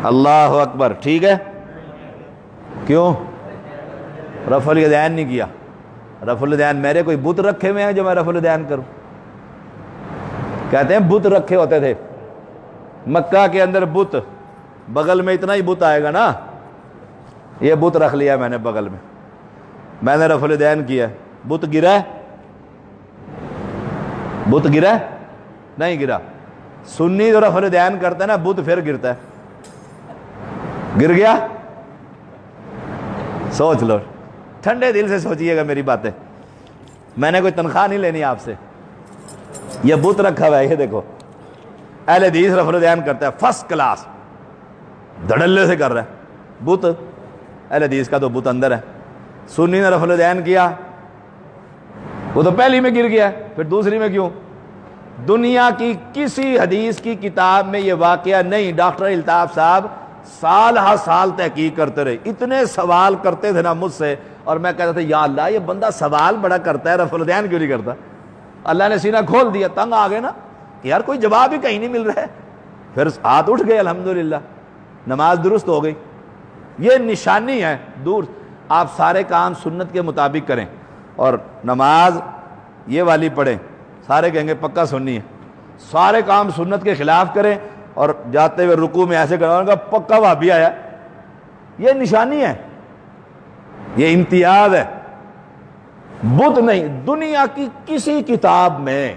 اللہ اکبر. ٹھیک ہے. کیوں رفع الیدین نہیں کیا؟ رفع الیدین میرے کوئی بت رکھے ہوئے ہیں جو میں رفع الیدین کروں؟ کہتے ہیں بت رکھے ہوتے تھے مکہ کے اندر، بت بغل میں اتنا ہی بت آئے گا نا، یہ بت رکھ لیا میں نے بغل میں، میں نے رفع الیدین کیا. بت گرا ہے؟ بت گرا ہے؟ نہیں گرا. سنی جو رفع الیدین کرتا ہے نا، بت پھر گرتا ہے. گر گیا؟ سوچ لو، ٹھنڈے دل سے سوچئے گا میری باتیں، میں نے کوئی تنخواہ نہیں لینی آپ سے. یہ بت رکھا ہوا ہے، یہ دیکھو اہل حدیث رفع الیدین کرتا ہے فرسٹ کلاس، دھڑلے سے کر رہا ہے. بت اہل حدیث کا تو بت اندر ہے. سنی نے رفع الیدین کیا، وہ تو پہلی میں گر گیا، پھر دوسری میں کیوں؟ دنیا کی کسی حدیث کی کتاب میں یہ واقعہ نہیں. ڈاکٹر الطاف صاحب سال ہا سال تحقیق کرتے رہے، اتنے سوال کرتے تھے نا مجھ سے، اور میں کہتا تھا یا اللہ یہ بندہ سوال بڑا کرتا ہے، رفع الیدین کیوں نہیں کرتا؟ اللہ نے سینہ کھول دیا، تنگ آ گئے نا کہ یار کوئی جواب ہی کہیں نہیں مل رہا ہے. پھر ہاتھ اٹھ گئے، الحمدللہ نماز درست ہو گئی. یہ نشانی ہے. دور آپ سارے کام سنت کے مطابق کریں اور نماز یہ والی پڑھیں، سارے کہیں گے پکا سنی ہے. سارے کام سنت کے خلاف کریں اور جاتے ہوئے رکوع میں ایسے کرنا پکا وہابی آیا. یہ نشانی ہے، یہ امتیاز ہے. بت نہیں، دنیا کی کسی کتاب میں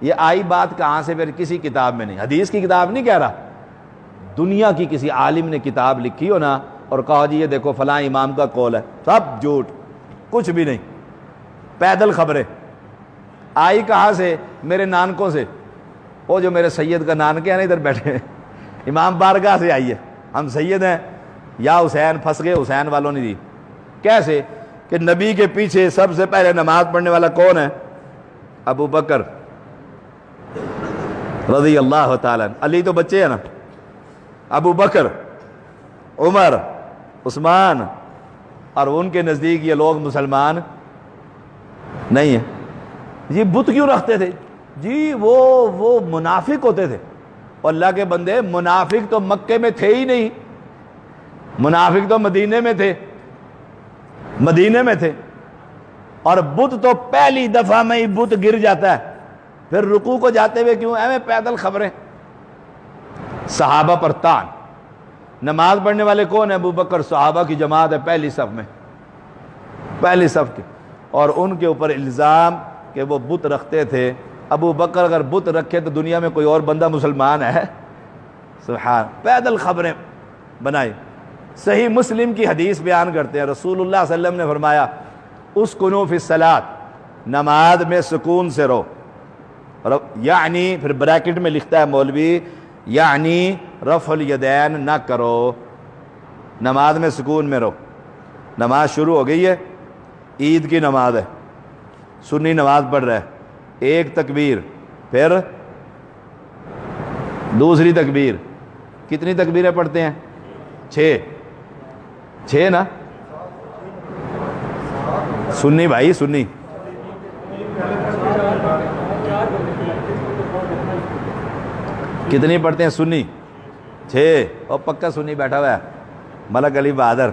یہ آئی بات کہاں سے؟ پھر کسی کتاب میں نہیں، حدیث کی کتاب نہیں کہہ رہا، دنیا کی کسی عالم نے کتاب لکھی ہو نا اور کہا جی یہ دیکھو فلاں امام کا قول ہے، سب جھوٹ، کچھ بھی نہیں. پیدل خبریں. آئی کہاں سے؟ میرے نانکوں سے. وہ جو میرے سید کا نانکے ہیں نا ادھر بیٹھے ہیں، امام بارگاہ سے آئی ہے. ہم سید ہیں یا حسین پھنس گئے، حسین والوں نے دی. کیسے کہ نبی کے پیچھے سب سے پہلے نماز پڑھنے والا کون ہے؟ ابو بکر رضی اللہ تعالیٰ. علی تو بچے ہیں نا. ابو بکر، عمر، عثمان، اور ان کے نزدیک یہ لوگ مسلمان نہیں ہیں. یہ بت کیوں رکھتے تھے؟ جی وہ منافق ہوتے تھے. اور اللہ کے بندے، منافق تو مکے میں تھے ہی نہیں، منافق تو مدینے میں تھے، مدینے میں تھے. اور بت تو پہلی دفعہ میں ہی بت گر جاتا ہے، پھر رکوع کو جاتے ہوئے کیوں؟ ایویں پیدل خبریں. صحابہ پر تان. نماز پڑھنے والے کون ہیں؟ ابو بکر. صحابہ کی جماعت ہے پہلی صف میں، پہلی صف کے، اور ان کے اوپر الزام کہ وہ بت رکھتے تھے. ابو بکر اگر بت رکھے تو دنیا میں کوئی اور بندہ مسلمان ہے؟ سبحان. پیدل خبریں بنائی. صحیح مسلم کی حدیث بیان کرتے ہیں، رسول اللہ صلی اللہ علیہ وسلم نے فرمایا اسکنوا فی الصلاۃ، نماز میں سکون سے رہو. یعنی پھر بریکٹ میں لکھتا ہے مولوی، یعنی رفع الیدین نہ کرو، نماز میں سکون میں رہو. نماز شروع ہو گئی ہے، عید کی نماز ہے، سنی نماز پڑھ رہا ہے، ایک تکبیر، پھر دوسری تکبیر. کتنی تکبیریں پڑھتے ہیں؟ 6 نا. سنی بھائی، سنی کتنی پڑھتے ہیں؟ سنی 6. اور پکا سنی بیٹھا ہوا ہے ملک علی بہادر،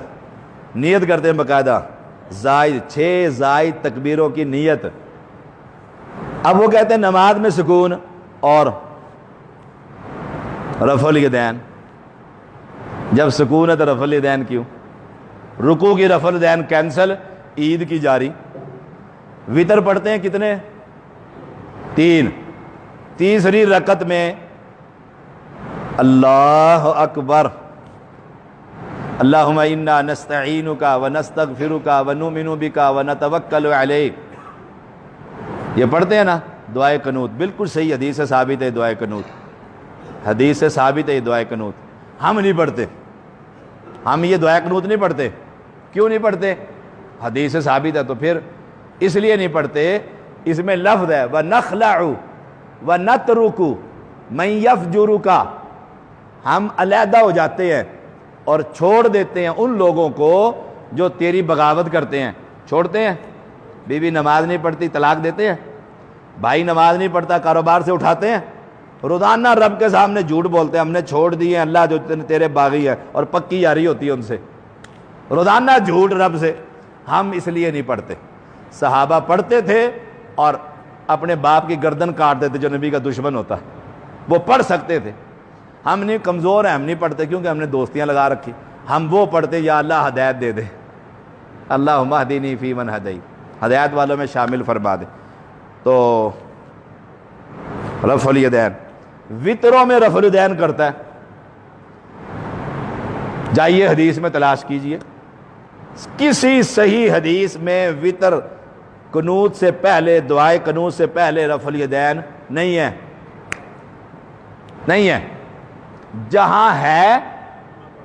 نیت کرتے ہیں باقاعدہ، زائد 6 زائد تکبیروں کی نیت. اب وہ کہتے ہیں نماز میں سکون اور رفع الیدین. جب سکون ہے تو رفع الیدین کیوں؟ رکوع کی رفع الیدین کینسل، عید کی جاری. وتر پڑھتے ہیں کتنے؟ 3. تیسری رکعت میں اللہ اکبر، اللہم انا نستعینک ونستغفرک ونؤمن بک ونتوکل علیک. یہ پڑھتے ہیں نا دعائے قنوت. بالکل صحیح، حدیث سے ثابت ہے دعائے قنوت، حدیث سے ثابت ہے دعائے قنوت. ہم نہیں پڑھتے، ہم یہ دعائے قنوت نہیں پڑھتے. کیوں نہیں پڑھتے؟ حدیث سے ثابت ہے. تو پھر اس لیے نہیں پڑھتے، اس میں لفظ ہے وَنَخْلَعُ وَنَتْرُكُ مَنْ يَفْجُرُكَ. ہم علیحدہ ہو جاتے ہیں اور چھوڑ دیتے ہیں ان لوگوں کو جو تیری بغاوت کرتے ہیں. چھوڑتے ہیں. بیوی نماز نہیں پڑھتی طلاق دیتے ہیں، بھائی نماز نہیں پڑھتا کاروبار سے اٹھاتے ہیں. روزانہ رب کے سامنے جھوٹ بولتے ہیں، ہم نے چھوڑ دیے ہیں اللہ جو تیرے باغی ہے، اور پکی یاری ہوتی ہے ان سے، روزانہ جھوٹ رب سے۔ ہم اس لیے نہیں پڑھتے، صحابہ پڑھتے تھے اور اپنے باپ کی گردن کاٹ دیتے جو نبی کا دشمن ہوتا ہے، وہ پڑھ سکتے تھے۔ ہم نہیں، کمزور ہیں، ہم نہیں پڑھتے کیونکہ ہم نے دوستیاں لگا رکھی۔ ہم وہ پڑھتے یا اللہ ہدایت دے دے، اللہم اہدنی فی من ہدیت، ہدایت والوں میں شامل فرما دے۔ تو رفع الیدین، وطروں میں رفع الیدین کرتا ہے، جائیے حدیث میں تلاش کیجئے، کسی صحیح حدیث میں وطر قنوت سے پہلے، دعائے قنوت سے پہلے رفع الیدین نہیں ہے، نہیں ہے۔ جہاں ہے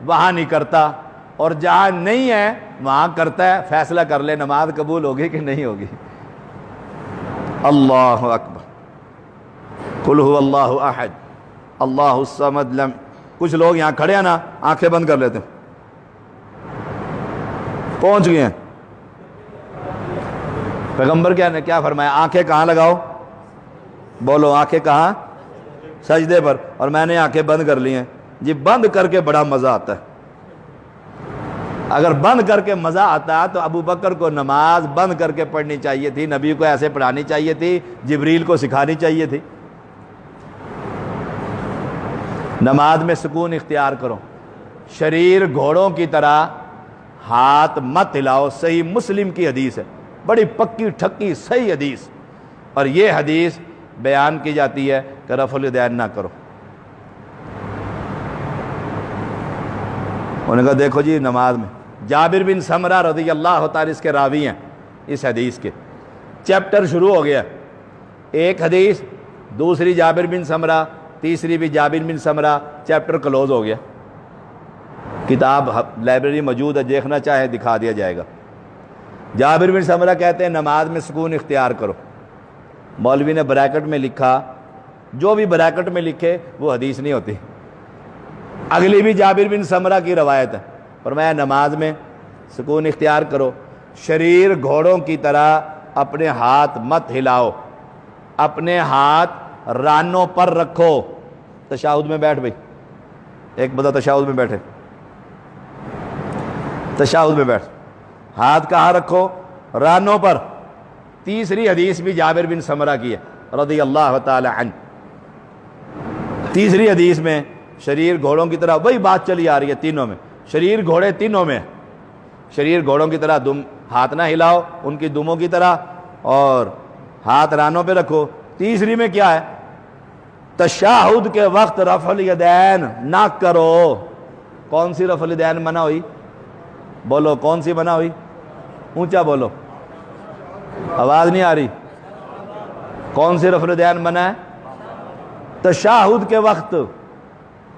وہاں نہیں کرتا، اور جہاں نہیں ہے وہاں کرتا ہے۔ فیصلہ کر لے نماز قبول ہوگی کہ نہیں ہوگی۔ اللہ اکبر، قل هو اللہ احد اللہ الصمد لم۔ کچھ لوگ یہاں کھڑے ہیں نا، آنکھیں بند کر لیتے ہیں، پہنچ گئے ہیں۔ پیغمبر کیا فرمایا؟ آنکھیں کہاں لگاؤ؟ بولو، آنکھیں کہاں؟ سجدے پر۔ اور میں نے آنکھیں بند کر لی ہیں جی۔ بند کر کے بڑا مزہ آتا ہے۔ اگر بند کر کے مزہ آتا تو ابو بکر کو نماز بند کر کے پڑھنی چاہیے تھی، نبی کو ایسے پڑھانی چاہیے تھی، جبریل کو سکھانی چاہیے تھی۔ نماز میں سکون اختیار کرو، شریر گھوڑوں کی طرح ہاتھ مت ہلاؤ۔ صحیح مسلم کی حدیث ہے، بڑی پکی ٹھکی صحیح حدیث، اور یہ حدیث بیان کی جاتی ہے کہ رفع الیدین نہ کرو۔ انہوں نے کہا دیکھو جی نماز میں، جابر بن سمرہ رضی اللہ تعالی اس کے راوی ہیں اس حدیث کے، چیپٹر شروع ہو گیا، ایک حدیث، دوسری جابر بن سمرہ، تیسری بھی جابر بن سمرہ، چیپٹر کلوز ہو گیا۔ کتاب لائبریری موجود ہے، دیکھنا چاہے دکھا دیا جائے گا۔ جابر بن سمرہ کہتے ہیں نماز میں سکون اختیار کرو۔ مولوی نے بریکٹ میں لکھا، جو بھی بریکٹ میں لکھے وہ حدیث نہیں ہوتی۔ اگلی بھی جابر بن سمرہ کی روایت ہے، فرمایا نماز میں سکون اختیار کرو، شریر گھوڑوں کی طرح اپنے ہاتھ مت ہلاؤ، اپنے ہاتھ رانوں پر رکھو۔ تشہد میں بیٹھ بھائی، ایک بندہ تشہد میں بیٹھے، تشہد میں بیٹھ، ہاتھ کہاں رکھو؟ رانوں پر۔ تیسری حدیث بھی جابر بن سمرہ کی ہے رضی اللہ تعالی عنہ۔ تیسری حدیث میں شریر گھوڑوں کی طرح، وہی بات چلی آ رہی ہے تینوں میں، شریر گھوڑے تینوں میں، شریر گھوڑوں کی طرح دم ہاتھ نہ ہلاؤ ان کی دموں کی طرح، اور ہاتھ رانوں پہ رکھو۔ تیسری میں کیا ہے؟ تشہد کے وقت رفع الیدین نہ کرو۔ کون سی رفع الیدین منع ہوئی؟ بولو کون سی منع ہوئی؟ اونچا بولو، آواز نہیں آ رہی۔ کون سی رفع الیدین منع ہے؟ تشہد کے وقت۔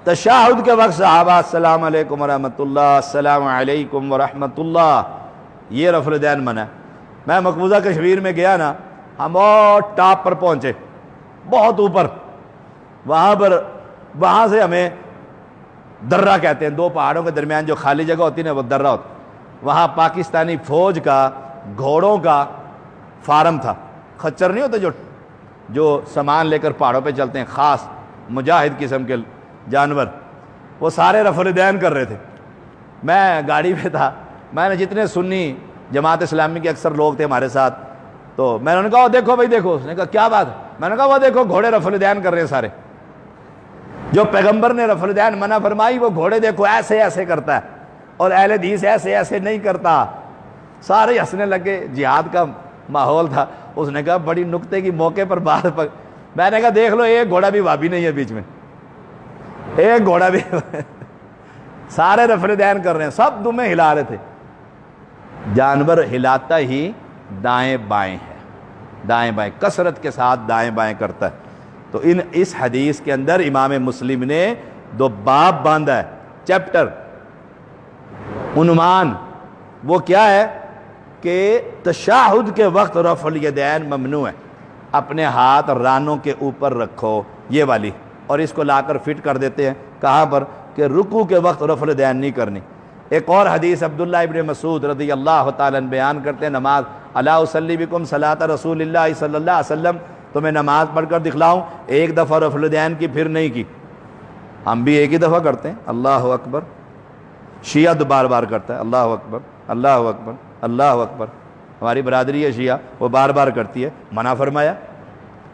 تشہد کے وقت صحابہ السلام علیکم ورحمۃ اللہ، السلام علیکم ورحمۃ اللہ، یہ رفع الیدین منع ہے۔ میں مقبوضہ کشمیر میں گیا نا، ہم بہت ٹاپ پر پہنچے، بہت اوپر، وہاں سے ہمیں درہ کہتے ہیں، دو پہاڑوں کے درمیان جو خالی جگہ ہوتی ہے نا وہ درہ ہوتا ہے۔ وہاں پاکستانی فوج کا گھوڑوں کا فارم تھا، خچر نہیں ہوتے جو سامان لے کر پہاڑوں پہ چلتے ہیں، خاص مجاہد قسم کے جانور، وہ سارے رفع الیدین کر رہے تھے۔ میں گاڑی پہ تھا، میں نے جتنے سنی جماعت اسلامی کے اکثر لوگ تھے ہمارے ساتھ، تو میں نے کہا دیکھو بھائی دیکھو۔ اس نے کہا کیا بات ہے؟ میں نے کہا وہ دیکھو گھوڑے رفع الیدین کر رہے ہیں سارے، جو پیغمبر نے رفع الیدین منع فرمائی وہ گھوڑے دیکھو ایسے ایسے کرتا ہے، اور اہل حدیث ایسے ایسے نہیں کرتا۔ سارے ہنسنے لگے، جہاد کا ماحول تھا۔ اس نے کہا بڑی نکتے کی موقع پر بات میں نے کہا دیکھ لو ایک گھوڑا بھی وابی نہیں ہے بیچ میں، ایک گھوڑا بھی سارے رفع الیدین کر رہے ہیں، سب دمیں ہلا رہے تھے۔ جانور ہلاتا ہی دائیں بائیں ہے، دائیں بائیں کثرت کے ساتھ دائیں بائیں کرتا ہے۔ تو اس حدیث کے اندر امام مسلم نے دو باب باندھا ہے، چیپٹر، عنوان، وہ کیا ہے کہ تشہد کے وقت رفع الیدین ممنوع ہے، اپنے ہاتھ رانوں کے اوپر رکھو، یہ والی، اور اس کو لا کر فٹ کر دیتے ہیں کہاں پر کہ رکوع کے وقت رفع الیدین نہیں کرنی۔ ایک اور حدیث عبداللہ ابن مسعود رضی اللہ تعالیٰ عنہ بیان کرتے ہیں، نماز الا اصلی بکم صلاۃ رسول اللہ صلی اللہ علیہ وسلم، تمہیں نماز پڑھ کر دکھلاؤں؟ ایک دفعہ رفع الیدین کی، پھر نہیں کی. ہم بھی ایک ہی دفعہ کرتے ہیں، اللہ اکبر. شیعہ تو بار بار کرتا ہے، اللہ اکبر اللہ اکبر اللہ اکبر. ہماری برادری ہے شیعہ، وہ بار بار کرتی ہے. منع فرمایا؟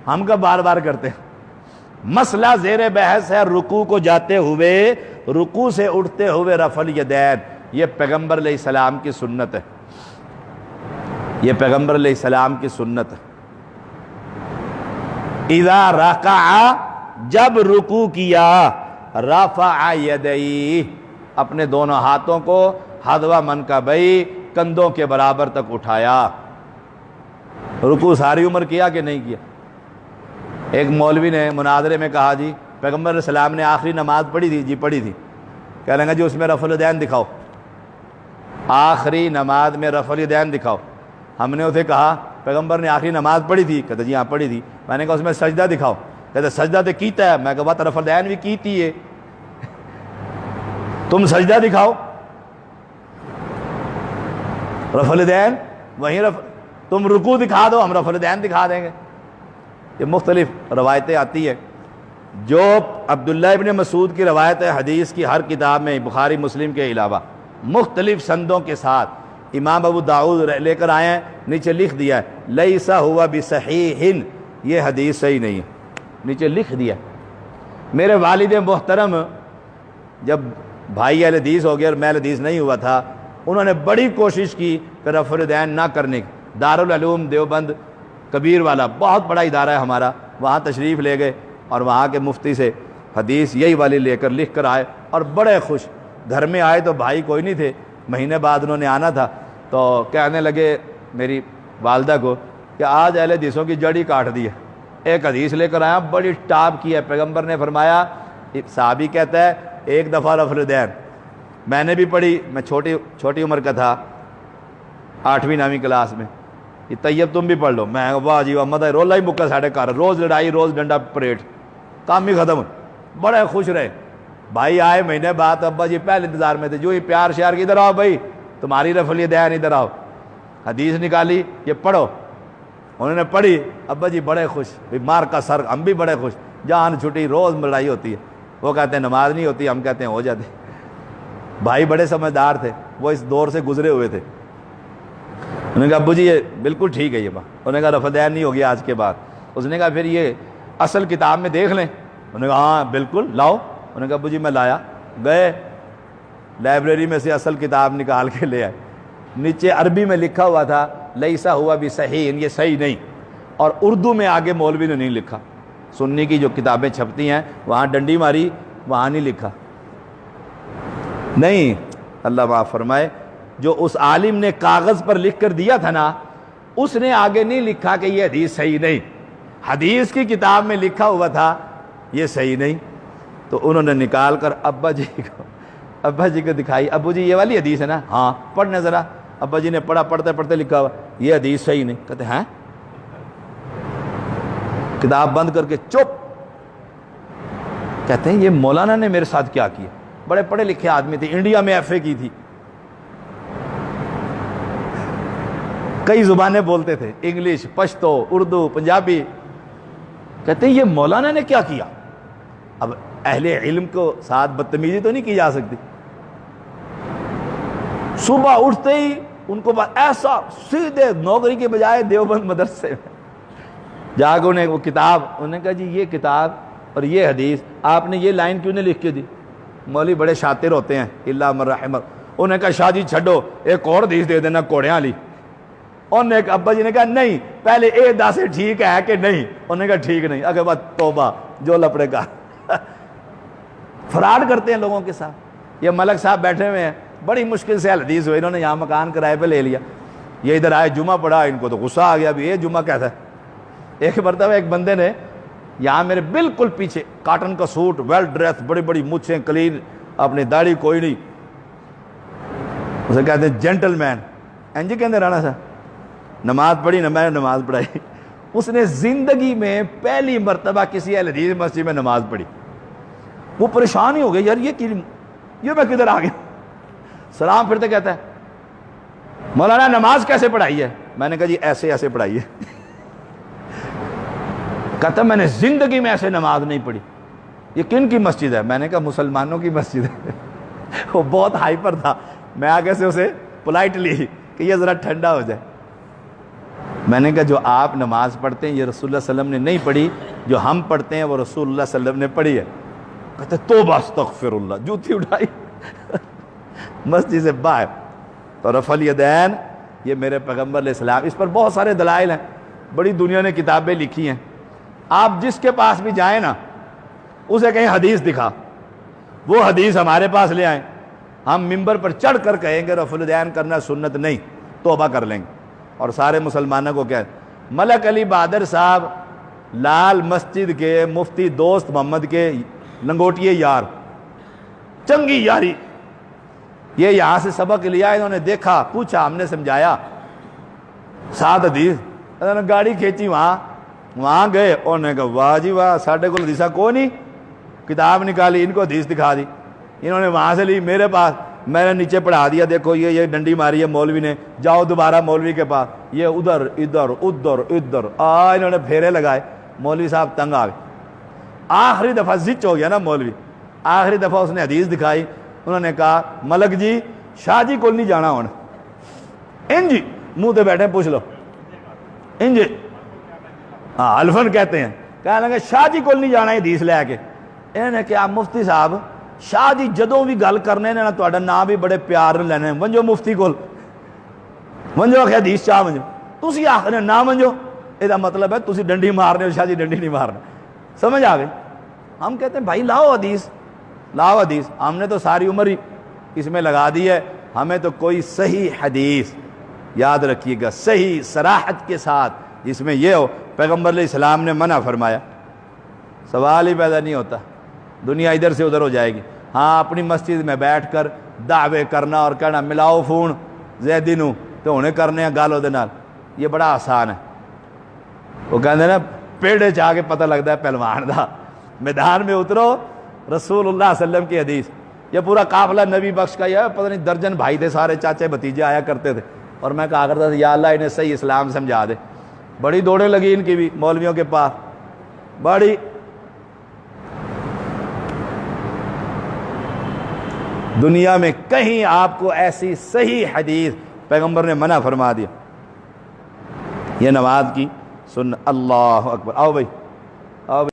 ہم کب بار بار کرتے ہیں؟ مسئلہ زیر بحث ہے رکوع کو جاتے ہوئے، رکوع سے اٹھتے ہوئے رفع الیدین. یہ پیغمبر علیہ السلام کی سنت ہے، یہ پیغمبر علیہ السلام کی سنت ہے. اذا رکع، جب رکوع کیا، رفع یدیہ، اپنے دونوں ہاتھوں کو حذو منکبیہ، کندھوں کے برابر تک اٹھایا. رکوع ساری عمر کیا کہ نہیں کیا؟ ایک مولوی نے مناظرے میں کہا جی پیغمبر علیہ السلام نے آخری نماز پڑھی تھی؟ جی پڑھی تھی. کہہ لیں گے جی اس میں رفع الیدین دکھاؤ، آخری نماز میں رفع الیدین دکھاؤ. ہم نے اسے کہا پیغمبر نے آخری نماز پڑھی تھی؟ کہتے جی ہاں پڑھی تھی. میں نے کہا اس میں سجدہ دکھاؤ. کہتے سجدہ تو کیتا ہے. میں کہا بات رفع الیدین بھی کیتی ہے، تم سجدہ دکھاؤ. رفع الیدین وہیں تم رکوع دکھا دو، ہم رفع الیدین دکھا دیں گے. یہ مختلف روایتیں آتی ہیں. جو عبداللہ ابن مسعود کی روایت ہے حدیث کی ہر کتاب میں، بخاری مسلم کے علاوہ، مختلف سندوں کے ساتھ امام ابو داؤد لے کر آئے ہیں. نیچے لکھ دیا ہے لیس ہوا بصحیح، یہ حدیث صحیح نہیں ہے. نیچے لکھ دیا. میرے والد محترم جب بھائی اہل حدیث ہو گیا اور میں اہل حدیث نہیں ہوا تھا، انہوں نے بڑی کوشش کی کہ رفع الیدین نہ کرنے کی. دارالعلوم دیوبند کبیر والا بہت بڑا ادارہ ہے ہمارا، وہاں تشریف لے گئے اور وہاں کے مفتی سے حدیث یہی والی لے کر لکھ کر آئے اور بڑے خوش. گھر میں آئے تو بھائی کوئی نہیں تھے، مہینے بعد انہوں نے آنا تھا، تو کہنے لگے میری والدہ کو کہ آج اہل حدیثوں کی جڑ ہی کاٹ دی ہے. ایک حدیث لے کر آیا، بڑی ٹاپ کی ہے. پیغمبر نے فرمایا، صحابی کہتا ہے ایک دفعہ رفع الیدین. میں نے بھی پڑھی، میں چھوٹی عمر کا تھا، 8ویں 9ویں کلاس میں. یہ طیب تم بھی پڑھ لو. میں واہ جی واہ، مدہ رولا ہی مکہ ساڑھے کار، روز لڑائی روز ڈنڈا پریٹ، کام ہی ختم. بڑے خوش رہے. بھائی آئے مہینے بعد، ابا جی پہلے انتظار میں تھے، جو ہی پیار شیار کی ادھر آؤ بھائی تمہاری رفع الیدین ادھر آؤ. حدیث نکالی، یہ پڑھو. انہوں نے پڑھی، ابا جی بڑے خوش، مار کا سر. ہم بھی بڑے خوش، جان چھٹی، روز لڑائی ہوتی ہے. وہ کہتے ہیں نماز نہیں ہوتی، ہم کہتے ہیں ہو جاتی. بھائی بڑے سمجھدار تھے، وہ اس دور سے گزرے ہوئے تھے. انہوں نے کہا ابو جی یہ بالکل ٹھیک ہے یہ بات. انہوں نے کہا رفع الیدین نہیں ہوگی آج کے بعد. اس نے کہا پھر یہ اصل کتاب میں دیکھ لیں. انہوں نے کہا ہاں بالکل لاؤ. انہوں نے کہا ابو جی میں لایا. گئے لائبریری میں سے اصل کتاب نکال کے لے آئے. نیچے عربی میں لکھا ہوا تھا لیسا ہوا بصحیح، یہ صحیح نہیں. اور اردو میں آگے مولوی نے نہیں لکھا. سنی کی جو کتابیں چھپتی ہیں وہاں ڈنڈی ماری، وہاں نہیں لکھا. نہیں، اللہ معاف فرمائے، جو اس عالم نے کاغذ پر لکھ کر دیا تھا نا، اس نے آگے نہیں لکھا کہ یہ حدیث صحیح نہیں. حدیث کی کتاب میں لکھا ہوا تھا یہ صحیح نہیں. تو انہوں نے نکال کر ابا جی کو دکھائی. ابو جی یہ والی حدیث ہے نا؟ ہاں پڑھنے ذرا. ابا جی نے پڑھا، پڑھتے پڑھتے لکھا ہوا یہ حدیث صحیح نہیں. کہتے ہیں کتاب بند کر کے چپ. کہتے ہیں یہ مولانا نے میرے ساتھ کیا کیا. بڑے پڑھے لکھے آدمی تھے، انڈیا میں ایف اے کی تھی، کئی زبانیں بولتے تھے، انگلش، پشتو، اردو، پنجابی. کہتے ہیں یہ مولانا نے کیا کیا. اب اہل علم کو ساتھ بدتمیزی تو نہیں کی جا سکتی. صبح اٹھتے ہی ان کو ایسا سیدھے نوکری کے بجائے دیوبند مدرسے میں جا کے انہیں وہ کتاب، انہوں نے کہا جی یہ کتاب اور یہ حدیث آپ نے یہ لائن کیوں نہیں لکھ کے دی. مولوی بڑے شاطر ہوتے ہیں، اللہ من رحمہ. انہوں نے کہا شاہ جی چھڈو، ایک اور حدیث دے دینا کوڑیاں والی. انہوں نے ابا جی نے کہا نہیں، پہلے اے دس ٹھیک ہے کہ نہیں. انہوں نے کہا ٹھیک نہیں. اگر بات توبہ، جو لپڑے کا فراڈ کرتے ہیں لوگوں کے ساتھ. یہ ملک صاحب بیٹھے ہوئے ہیں، بڑی مشکل سے حدیث ہوئی، انہوں نے یہاں مکان کرائے پہ لے لیا. یہ ادھر آئے جمعہ پڑھا، ان کو تو غصہ آ گیا بھی یہ جمعہ کیسا ہے. ایک مرتبہ ایک بندے نے یہاں میرے بالکل پیچھے کاٹن کا سوٹ، ویل ڈریس، بڑی بڑی مچھیں، کلین، اپنی داڑھی کوئی نہیں. اسے کہتے ہیں جینٹل مین. اینجی کہتے رانا سا نماز پڑھی نہ، میں نے نماز پڑھائی. اس نے زندگی میں پہلی مرتبہ کسی اہل حدیث مسجد میں نماز پڑھی. وہ پریشان ہی ہو گیا، یار یہ میں کدھر آ گیا. سلام پھرتے کہتا ہے مولانا نماز کیسے پڑھائی ہے. میں نے کہا جی ایسے ایسے پڑھائی ہے. کہتا میں نے زندگی میں ایسے نماز نہیں پڑھی. یہ کن کی مسجد ہے؟ میں نے کہا مسلمانوں کی مسجد ہے. وہ بہت ہائپر تھا. میں آگے سے اسے پولائٹلی کہ یہ ذرا ٹھنڈا ہو جائے. میں نے کہا جو آپ نماز پڑھتے ہیں یہ رسول اللہ صلی اللہ علیہ وسلم نے نہیں پڑھی, جو ہم پڑھتے ہیں وہ رسول اللہ صلی اللہ علیہ وسلم نے پڑھی ہے. کہتے توبہ استغفر اللہ, جوتی اٹھائی مسجد سے باہر. تو رفع الیدین یہ میرے پیغمبر علیہ السلام, اس پر بہت سارے دلائل ہیں, بڑی دنیا نے کتابیں لکھی ہیں. آپ جس کے پاس بھی جائیں نا اسے کہیں حدیث دکھا, وہ حدیث ہمارے پاس لے آئیں, ہم ممبر پر چڑھ کر کہیں گے رفع الیدین کرنا سنت نہیں, توبہ کر لیں گے. اور سارے مسلمانوں کو کیا, ملک علی بہادر صاحب لال مسجد کے مفتی دوست محمد کے لنگوٹیے یار, چنگی یاری. یہ یہاں سے سبق لیا, انہوں نے دیکھا, پوچھا, ہم نے سمجھایا, 7 حدیث انہوں نے گاڑی کھینچی, وہاں گئے. انہوں نے کہا واہ جی واہ, ساڑھے کو حدیثہ کوئی نہیں. کتاب نکالی, ان کو حدیث دکھا دی. انہوں نے وہاں سے لی میرے پاس, میں نے نیچے پڑھا دیا, دیکھو یہ ڈنڈی ماری ہے مولوی نے, جاؤ دوبارہ مولوی کے پاس, یہ ادھر ادھر ادھر ادھر. انہوں نے پھیرے لگائے. مولوی صاحب تنگ آ گئے. آخری دفعہ زچ ہو گیا نا مولوی, آخری دفعہ اس نے حدیث دکھائی. انہوں نے کہا ملک جی شاہ جی کو نہیں جانا ہونا, ان جی منہ تے بیٹھے پوچھ لو, ان جی ہاں الفن کہتے ہیں. کہنے لگے شاہ جی کو نہیں جانا حدیث لے کے. انہوں نے کہا مفتی صاحب شاہ جی جدوں بھی گل کرنے نے نا تہاڈا نام بھی بڑے پیار نال لینے, ونجو مفتی کول ونجو, آخیا حدیث چاہ ونجو, تسی آخنے نہ ونجو, یہ مطلب ہے تسی ڈنڈی مارنے ہو, شاہ جی ڈنڈی نہیں مارنا. سمجھ آ گئی. ہم کہتے ہیں بھائی لاؤ حدیث, لاؤ حدیث. ہم نے تو ساری عمر ہی اس میں لگا دی ہے, ہمیں تو کوئی صحیح حدیث, یاد رکھیے گا صحیح صراحت کے ساتھ, جس میں یہ ہو پیغمبر علیہ السلام نے منع فرمایا, سوال ہی پیدا نہیں ہوتا. دنیا ادھر سے ادھر ہو جائے گی. ہاں اپنی مسجد میں بیٹھ کر دعوے کرنا اور کہنا ملاؤ فون زیدی نو تو انہیں کرنے ہیں گالوں دے نال, یہ بڑا آسان ہے. وہ کہتے ہیں نا پیڑے چاہ کے پتہ لگتا ہے پہلوان دا, میدان میں اترو رسول اللہ صلی اللہ علیہ وسلم کی حدیث. یہ پورا قافلہ نبی بخش کا, یہ پتہ نہیں درجن بھائی تھے, سارے چاچے بھتیجے آیا کرتے تھے. اور میں کہا کرتا تھا یا اللہ انہیں صحیح اسلام سمجھا دے. بڑی دوڑیں لگی ان کی بھی مولویوں کے پاس, بڑی. دنیا میں کہیں آپ کو ایسی صحیح حدیث پیغمبر نے منع فرما دیا. یہ نماز کی سن. اللہ اکبر. آؤ بھائی, آؤ بھائی.